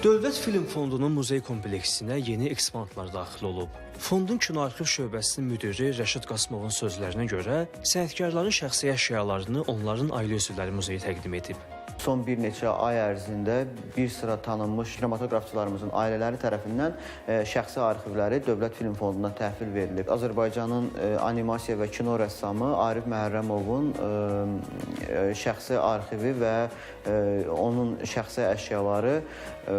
Dövlət Film Fondunun muzey kompleksinə yeni eksponatlar daxil olub. Fondun kinoarxiv şöbəsinin müdiri Rəşid Qasımovun sözlərinə görə, sənətkarların şəxsi əşyalarını onların ailə üzvləri muzeyə təqdim edib. Son bir neçə ay ərzində bir sıra tanınmış kinematoqrafçılarımızın ailələri tərəfindən şəxsi arxivləri Dövlət Film Fonduna təhvil verilib. Azərbaycanın animasiya və kino rəssamı Arif Məhərrəmovun şəxsi arxivi və onun şəxsi əşyaları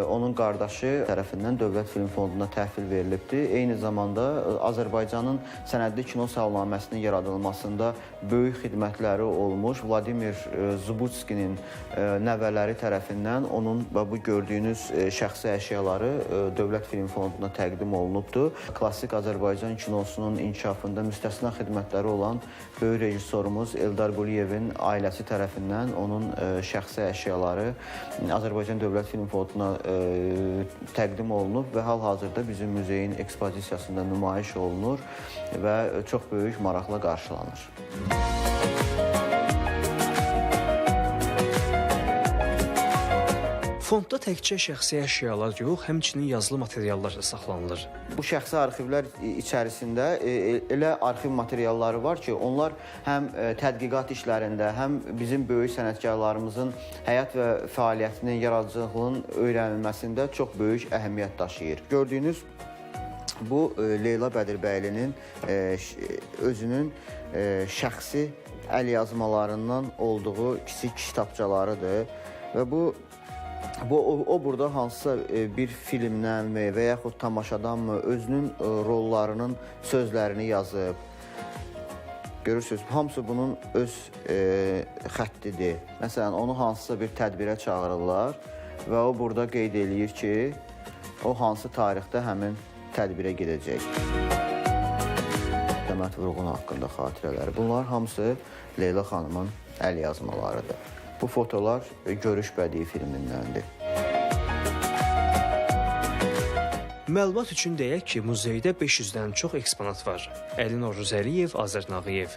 onun qardaşı tərəfindən Dövlət Film Fonduna təhvil verilibdir. Eyni zamanda Azərbaycanın sənədli kino salnaməsinin yaradılmasında böyük xidmətləri olmuş Vladimir Zubutskinin nəvələri tərəfindən onun və bu gördüyünüz şəxsi əşyaları Dövlət Film Fonduna təqdim olunubdur. Klassik Azərbaycan kinosunun inkişafında müstəsna xidmətləri olan böyük rejissorumuz Eldar Quliyevin ailəsi tərəfindən onun şəxsi əşyaları Azərbaycan Dövlət Film Fonduna təqdim olunub və hal-hazırda bizim muzeyin ekspozisiyasında nümayiş olunur və çox böyük maraqla qarşılanır. Fondda təkcə şəxsi əşyalar yox, həmçinin yazılı materiallar da saxlanılır. Bu şəxsi arxivlər içərisində elə arxiv materialları var ki, onlar həm tədqiqat işlərində, həm bizim böyük sənətkarlarımızın həyat və fəaliyyətinin, yaradıcılığının öyrənilməsində çox böyük əhəmiyyət daşıyır. Gördüyünüz bu Leyla Bədirbəylinin özünün şəxsi əl yazmalarından olduğu kiçik kitabçalarıdır və o burada hansısa bir filmdən və yaxud tamaşadanmı özünün rollarının sözlərini yazıb. Görürsünüz, hamısı bunun öz xəttidir. Məsələn, onu hansısa bir tədbirə çağırırlar və o burada qeyd eləyir ki, o hansı tarixdə həmin tədbirə gedəcək. Səməd Vurğun haqqında xatirələri. Bunlar hamısı Leyla xanımın əl yazmalarıdır. Bu fotolar Görüş bədii filmindəndir. Məlumat üçün deyək ki, muzeydə 500-dən çox eksponat var. Əlin Oğuzəliyev, Azər Nağıyev.